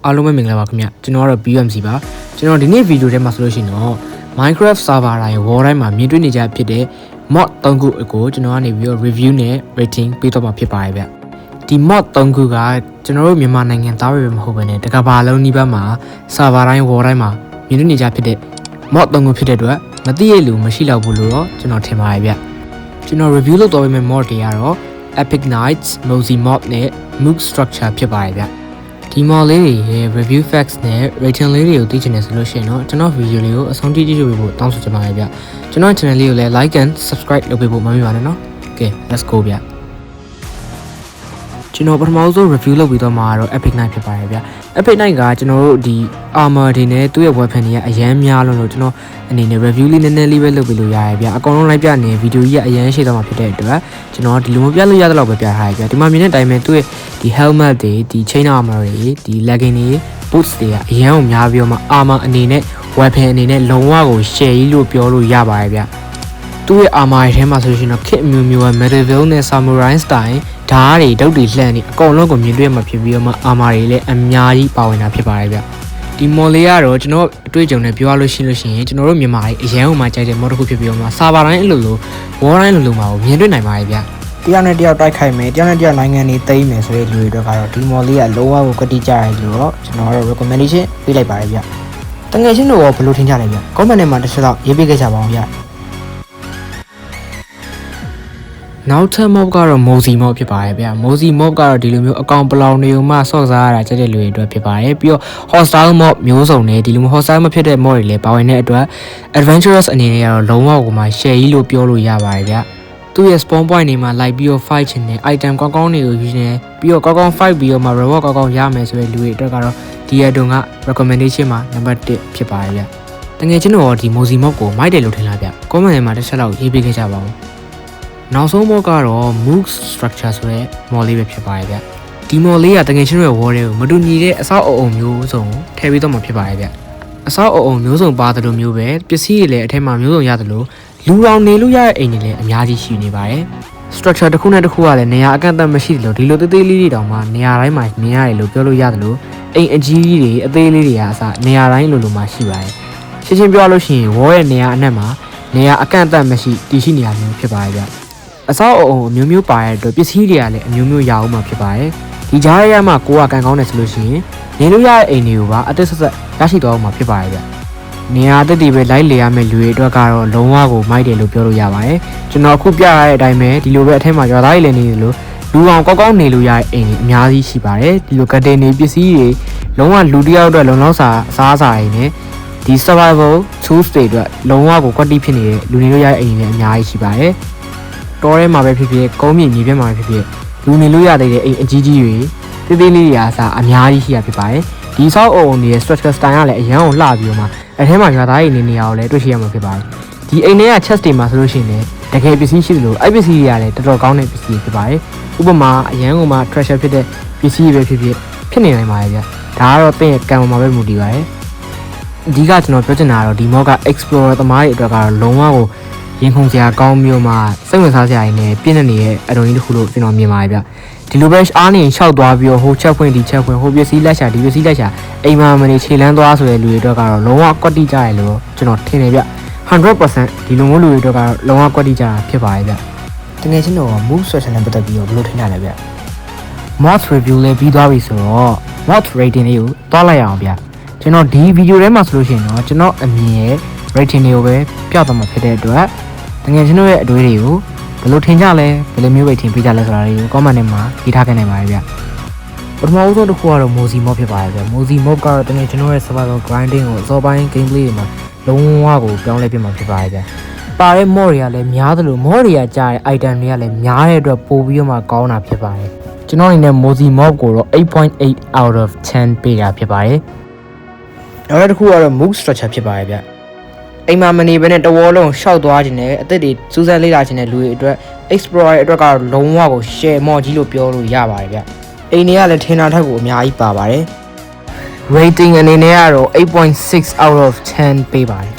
အားလုံးပဲမင်္ဂလာပါခင်ဗျကျွန်တော်ကတော့ BMC ပါကျွန်တော်ဒီနေ့ဗီဒီယိုထဲမှာဆိုလို့ရှိရင်တော့ Minecraft server တိုင်း wall တိုင်းမှာမြင်တွေ့နေကြဖြစ်တဲ့ mod 3ခုကိုကျွန်တော်ကနေပြီးတော့ review နဲ့ rating ပေးတော့မှာဖြစ်ပါတယ်ဗျဒီ mod 3ခုကကျွန်တော်တို့မြန်မာနိုင်ငံသားတွေပဲမဟုတ်ဘဲနဲ့တကဘာလုံးနီးပါးမှာ server တိုင်း wall တိုင်းမှာမြင်တွေ့နေကြဖြစ်တဲ့ mod 3ခုဖြစ်တဲ့အတွက်မသိရလို့မရှိတော့ဘူးလို့တော့ကျွန်တော်ထင်ပါတယ်ဗျကျွန်တော် review လုပ်တော့ပေးမယ့် mod တွေကတော့ Epic Knights, Mosey Mob နဲ့ Mook Structure ဖြစ်ပါတယ်ဗျဒီ mod လေးတွေရဲ့ review facts နဲ့ rating လေးတွေကိုသိချင်တယ်ဆိုလို့ရှိရင်တော့ကျွန်တော် video လေးကိုအဆုံးထိကြည့်ကြည့်ဖို့တောင်းဆိုချင်ပါတယ်ဗျကျွန်တော် channel လေးကိုလည်း like and subscribe လုပ်ပေးဖို့မမေ့ပါနဲ့နော် Okay let's go ဗျကျွန်တော်ပထမဆုံး review လုပ်ပြီးတော့မှာတော့ Epic Knight ဖြစ်ပါတယ်ဗျ Epic Knight ကကျွန်တော်တို့ဒီ armor တွေနဲ့သူ့ရဲ့ weapon တွေကအရန်များလို့ကျွန်တော်အနေနဲ့ review လေးနည်းနည်းလေးပဲလုပ်ပေးလို့ရရဗျအကောင်လုံးလိုက်ပြနေ video ကြီးကအရန်ရှိတော့မှာဖြစ်တဲ့အတွက်ကျွန်တော်ဒီလိုမျိုးပြလို့ရတဲ့လောက်ပဲပြထားရဗျဒီမှာမြင်တဲ့အတိုင်းပဲသူ့ရဲ့ဒီ helmet တွေဒီ chain armor တွေဒီ legging တွေ boots တွေကအရန်ကိုများပြီးတော့မှ armor အနေနဲ့ weapon အနေနဲ့လုံးဝကို share ကြီးလို့ပြောလို့ရပါတယ်ဗျသူ့ရဲ့ armor တွေထဲမှာဆိုရှင်တော့ kit မျိုးမျိုး medieval နဲ့ samurai style ဓာတ်တွေတုတ်တွေလှမ်းနေအကုန်လုံးကိုမြင်တွေ့မှာဖြစ်ပြီးတော့မှ armor တွေလည်းအများကြီးပါဝင်တာဖြစ်ပါတယ်ဗျဒီ mod လေးကတော့ကျွန်တော်အတွေ့အကြုံနဲ့ပြောရလို့ရှိရင်ကျွန်တော်တို့မြန်မာတွေအရန်ဟိုမှာကြိုက်တဲ့ mod တစ်ခုဖြစ်ပြီးတော့မှ server တိုင်းအလိုလို wall တိုင်းလိုလိုမှာကိုမြင်တွေ့နိုင်ပါတယ်ဗျတယောက်နဲ့တယောက်တိုက်ခိုက်မယ်တယောက်နဲ့တယောက်နိုင်ငံတွေသိမ်းမယ်ဆိုတဲ့လူတွေအတွက်ကတော့ဒီ mod လေးကလုံးဝကိုကတိကျရတယ်လို့တော့ကျွန်တော်တို့ recommendation ပေးလိုက်ပါတယ်ဗျတကယ်ချင်းတို့ရောဘယ်လိုထင်ကြလဲဗျ comment ထဲမှာတစ်ချက်တော့ရေးပေးခဲ့ကြပါအောင်ဗျနောက်ထပ် mob ကတော့ Mosey Mob ဖြစ်ပါတယ်ဗျ Mosey Mob ကတော့ဒီလိုမျိုးအကောင်ပလောင်တွေကိုမှဆော့စားရတာကြတဲ့လူတွေအတွက်ဖြစ်ပါတယ်ပြီးတော့ hostile mob မျိုးစုံနဲ့ဒီလိုမျိုး hostile မဖြစ်တဲ့ mob တွေလည်းပါဝင်တဲ့အတွက် adventurous အနေနဲ့ကတော့လုံးဝကိုမှ share ကြီးလို့ပြောလို့ရပါတယ်ဗျသူ့ရဲ့ spawn point တွေမှာလိုက်ပြီးတော့ fight ချင်တယ် item ကောင်းကောင်းတွေကိုယူနေပြီးတော့ကောင်းကောင်း fight ပြီးတော့မှ reward ကောင်းကောင်းရမယ်ဆိုတဲ့လူတွေအတွက်ကတော့ဒီအတုံက recommendation မှာ number 1ဖြစ်ပါတယ်ဗျတကယ်ချင်းတော့ဒီ Mosey Mob ကိုမိုက်တယ်လို့ထင်လားဗျ comment ထဲမှာတစ်ချက်လောက်ရေးပေးခဲ့ကြပါဦးနောက်ဆုံး mod ကတော့ Mook Structure ဆိုတဲ့ mod လေးပဲဖြစ်ပါတယ်ဗျဒီ mod လေးကတကယ်ချင်းရဲ့ wall တွေကိုမတူညီတဲ့အဆောက်အအုံမျိုးစုံထည့်ပြီးတော့မှဖြစ်ပါတယ်ဗျအဆောက်အအုံမျိုးစုံပါတယ်လို့မျိုးပဲပစ္စည်းတွေလည်းအထက်မှာမျိုးစုံရတယ်လို့လူတော်နေလို့ရတဲ့အိမ်တွေလည်းအများကြီးရှိနေပါတယ် structure တစ်ခုနဲ့တစ်ခုကလည်းနေရာအကန့်အသတ်မရှိတယ်လို့ဒီလိုသေးသေးလေးတွေတောင်မှနေရာတိုင်းမှာမြင်ရတယ်လို့ပြောလို့ရတယ်လို့အိမ်အကြီးကြီးတွေအသေးလေးတွေကအစနေရာတိုင်းလိုလိုမှရှိပါတယ်ရှင်းရှင်းပြောလို့ရှိရင် wall ရဲ့နေရာအနှံ့မှာနေရာအကန့်အသတ်မရှိတည်ရှိနေရမျိုးဖြစ်ပါတယ်ဗျအဆောက်အအုံအမျိုးမျိုးပါတဲ့အတွက်ပစ္စည်းတွေကလည်းအမျိုးမျိုးရအောင်မှာဖြစ်ပါတယ်ဒီကြားရမှာကိုကကန်ကောင်းတယ်ဆိုလို့ရှိရင်နေလို့ရတဲ့အိမ်တွေကိုပါအသက်ဆက်ဆက်ရရှိတော့မှာဖြစ်ပါတယ်ဗျနေရာတက်တည်ပဲလိုက်လေရမယ့်လူတွေအတွက်ကတော့လုံးဝကိုမိုက်တယ်လို့ပြောလို့ရပါတယ်ကျွန်တော်အခုပြရတဲ့အတိုင်းပဲဒီလိုပဲအထက်မှာရွာသားတွေလည်းနေတယ်လို့လူအောင်ကောင်းကောင်းနေလို့ရတဲ့အိမ်တွေအများကြီးရှိပါတယ်ဒီလိုကတင်နေပစ္စည်းတွေလုံးဝလူတယောက်အတွက်လုံလောက်စာစားစာအိမ်နဲ့ဒီ survival tools တွေအတွက်လုံးဝကို quality ဖြစ်နေတဲ့လူနေလို့ရတဲ့အိမ်တွေအများကြီးရှိပါတယ်တောထဲမှာပဲဖြစ်ဖြစ်ကုန်းမြေမြေပြက်မှာပဲဖြစ်ဖြစ်လူနေလို့ရတဲ့အိမ်အကြီးကြီးတွေသေးသေးလေးတွေအားစားအများကြီးရှိရဖြစ်ပါတယ်ဒီဆောက်အုံတွေရဲ့ structure style ကလည်းအရန်ကိုလှပြီးတော့မှအထဲမှာရွာသားတွေနေရအောင်လည်းတွေ့ရှိရမှာဖြစ်ပါတယ်ဒီအိမ်တွေက chest တွေမှာဆိုလို့ရှိရင်လည်းတကယ်ပစ္စည်းရှိတယ်လို့အဲ့ပစ္စည်းတွေကလည်းတော်တော်ကောင်းတဲ့ပစ္စည်းဖြစ်ပါတယ်ဥပမာအရန်ကိုမှ treasure ဖြစ်တဲ့ပစ္စည်းတွေပဲဖြစ်နေနိုင်ပါတယ်ဗျဒါကတော့သင်ရဲ့ကံပေါ်မှာပဲမူတည်ပါတယ်အဓိကကျွန်တော်ပြောချင်တာကတော့ဒီ mod က explorer သမားတွေအတွက်ကတော့လုံးဝကိုရင်ခုန်စရာကောင်းမျိုးမှစိတ်ဝင်စားစရာတွေနဲ့ပြည့်နေတဲ့အတော်ကြီးတစ်ခုလို့ကျွန်တော်မြင်ပါတယ်ဗျဒီလိုပဲအားနေလျှောက်သွားပြီးတော့ဟိုချက်ဖွင့်ဒီချက်ဖွင့်ဟိုပစ္စည်းလက်ရှာဒီပစ္စည်းလက်ရှာအိမ်မှာမနေခြေလန်းသွားဆိုတဲ့လူတွေအတွက်ကတော့လုံးဝကွက်တိကြရလို့ကျွန်တော်ထင်တယ်ဗျ 100% ဒီလိုမျိုးလူတွေအတွက်ကတော့လုံးဝကွက်တိကြတာဖြစ်ပါတယ်ဗျတကယ်ချင်းတော့ move structure နဲ့ပတ်သက်ပြီးတော့ဘယ်လိုထင်ရလဲဗျ mod review လေးပြီးသွားပြီဆိုတော့ mod rating လေးကိုတွားလိုက်ရအောင်ဗျကျွန်တော်ဒီဗီဒီယိုထဲမှာဆိုလို့ရှိရင်တော့ကျွန်တော်အမြင်ရဲ့ rating လေးကိုပဲပြသမှာဖြစ်တဲ့အတွက်တကယ်ကျွန်တော်ရဲ့အတွေးတွေကိုဘယ်လိုထင်ကြလဲဘယ်လိုမျိုး rating ပေးကြလဲဆိုတာတွေကို comment ထဲမှာရေးထားခဲ့နိုင်ပါတယ်ဗျပထမဦးဆုံးတစ်ခုကတော့ Mosey Mob ဖြစ်ပါတယ်ဗျ Mosey Mob ကတော့တကယ်ကျွန်တော်ရဲ့ survival grinding ကိုအစောပိုင်း gameplay တွေမှာလုံးဝကိုပြောင်းလဲပြမှာဖြစ်ပါတယ်ဗျပါတဲ့ mod တွေကလည်းများသလို mod တွေကကြားတဲ့ item တွေကလည်းများတဲ့အတွက်ပို့ပြီးတော့မှကောင်းတာဖြစ်ပါတယ်ကျွန်တော်အနေနဲ့ Mosey Mob ကိုတော့ 8.8 out of 10 ပေးတာဖြစ်ပါတယ်နောက်တစ်ခုကတော့ Mook Structure ဖြစ်ပါတယ်ဗျအိမ်မှာမနေဘဲနဲ့တဝေါလုံးရှောက်သွားခြင်းနဲ့အသက်တွေစူးစမ်းလေ့လာခြင်းနဲ့လူတွေအတွက် explorer အတွက်ကတော့လုံးဝကို share mod ကြီးလို့ပြောလို့ရပါတယ်ဗျအိမ်တွေကလည်းထင်တာထက်ကိုအများကြီးပါပါတယ် rating အနေနဲ့ကတော့ 8.6 out of 10 ပေးပါတယ်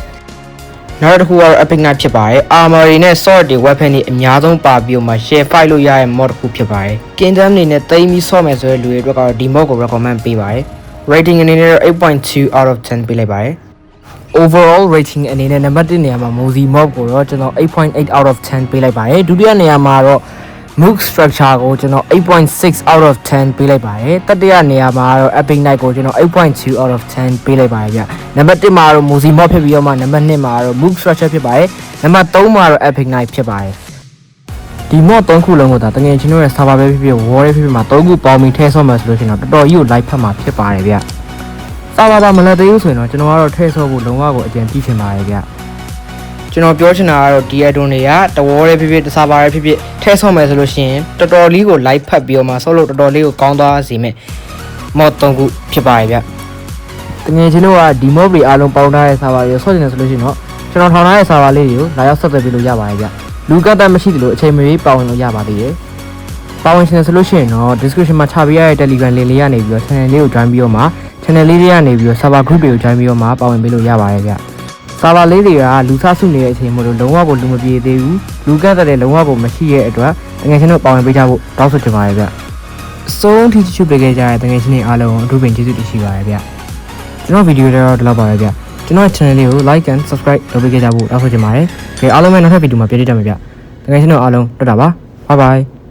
နောက်တစ်ခုကတော့ Epic Knight ဖြစ်ပါတယ် armor တွေနဲ့ sword တွေ weapon တွေအများဆုံးပါပြီးတော့မှ share fight လို့ရတဲ့ mod တစ်ခုဖြစ်ပါတယ် kingdom တွေနဲ့တိမ်းပြီးဆော့မယ်ဆိုတဲ့လူတွေအတွက်ကတော့ဒီ mod ကို recommend ပေးပါတယ် rating အနေနဲ့တော့ 8.2 out of 10ပေးလိုက်ပါတယ် overall rating အနေနဲ့နံပါတ်1နေရာမှာ Mozi Mob ကိုတော့ကျွန်တော် 8.8 out of 10ပေးလိုက်ပါတယ်ဒုတိယနေရာမှာတော့ Mook structure ကိုကျွန်တော် 8.6 out of 10ပေးလိုက်ပါတယ်တတိယနေရာမှာတော့ Epic Night ကိုကျွန်တော် 8.2 out of 10ပေးလိုက်ပါတယ်ဗျနံပါတ်1မှာတော့ Mozi Mob ဖြစ်ပြီးတော့မှနံပါတ်2မှာတော့ Mook structure ဖြစ်ပါတယ်နံပါတ်3မှာတော့ Epic Night ဖြစ်ပါတယ်ဒီ mod 3ခုလုံးကိုဒါတကယ်ချင်းတို့ရဲ့ server ပဲဖြစ်ဖြစ် wall ပဲဖြစ်ဖြစ်မှာ3ခုပေါင်းပြီးထည့်ဆော့မှဆိုလို့ရှိရင်တော့တော်တော်ကြီးကို live ဖတ်မှာဖြစ်ပါတယ်ဗျ server ပါမလက်သေးဘူးဆိုရင်တော့ကျွန်တော်ကတော့ထည့်ဆော့ဖို့လုံးဝကိုအကြံပြုချင်ပါတယ်ဗျကျွန်တော်ပြောချင်တာကတော့ဒီ add-on တွေကတ wall ပဲဖြစ်ဖြစ် server ပဲဖြစ်ဖြစ်ထည့်ဆော့မယ်ဆိုလို့ရှိရင်တော်တော်လေးကို live ဖတ်ပြီးတော့မှဆော့လို့တော်တော်လေးကိုကောင်းသွားစေမယ် mod 3ခုဖြစ်ပါတယ်ဗျတကယ်ချင်းတို့ကဒီ mod တွေအားလုံးပေါင်းထားတဲ့ server တွေဆော့ချင်တယ်ဆိုလို့ရှိရင်တော့ကျွန်တော်ထောင်ထားတဲ့ server လေးတွေကိုလာရောက်ဆက်သွယ်ပေးလို့ရပါတယ်ဗျလူကတ်တမရှိသလိုအချိန်မရွေးပါဝင်လို့ရပါသေးတယ်။ပါဝင်ရှင်ဆိုလို့ရှိရင်တော့ description မှာချပေးရတဲ့ Telegram link လေးကနေပြီးတော့ channel လေးကို join ပြီးတော့မှ channel လေးတွေကနေပြီးတော့ server group တွေကို join ပြီးတော့မှပါဝင်ပေးလို့ရပါတယ်ဗျ။ server လေးတွေကလူစားစုနေတဲ့အချိန်မို့လို့လုံးဝကိုလူမပြေသေးဘူး။လူကတ်တဲ့လုံးဝကိုမရှိရဲ့အတွက်တကယ်ချင်းတို့ပါဝင်ပေးကြဖို့တောင်းဆိုချင်ပါတယ်ဗျ။အဆုံးထိချစ်ပေးခဲ့ကြတဲ့တကယ်ချင်းတွေအားလုံးအထူးပင်ကျေးဇူးတင်ရှိပါတယ်ဗျ။ကျွန်တော်ဗီဒီယိုတွေတော့ဒီလောက်ပါပဲဗျ။ကျွန်တော် channel လေးကို like and subscribe လုပ်ပေးခဲ့ကြဖို့တောင်းဆိုချင်ပါတယ်။ဒီအားလုံးပဲနောက်ထပ်ဗီဒီယိုမှာပြန်တွေ့ကြမယ်ဗျ။တကယ်ချင်းတို့အားလုံးတွေ့တာပါ bye bye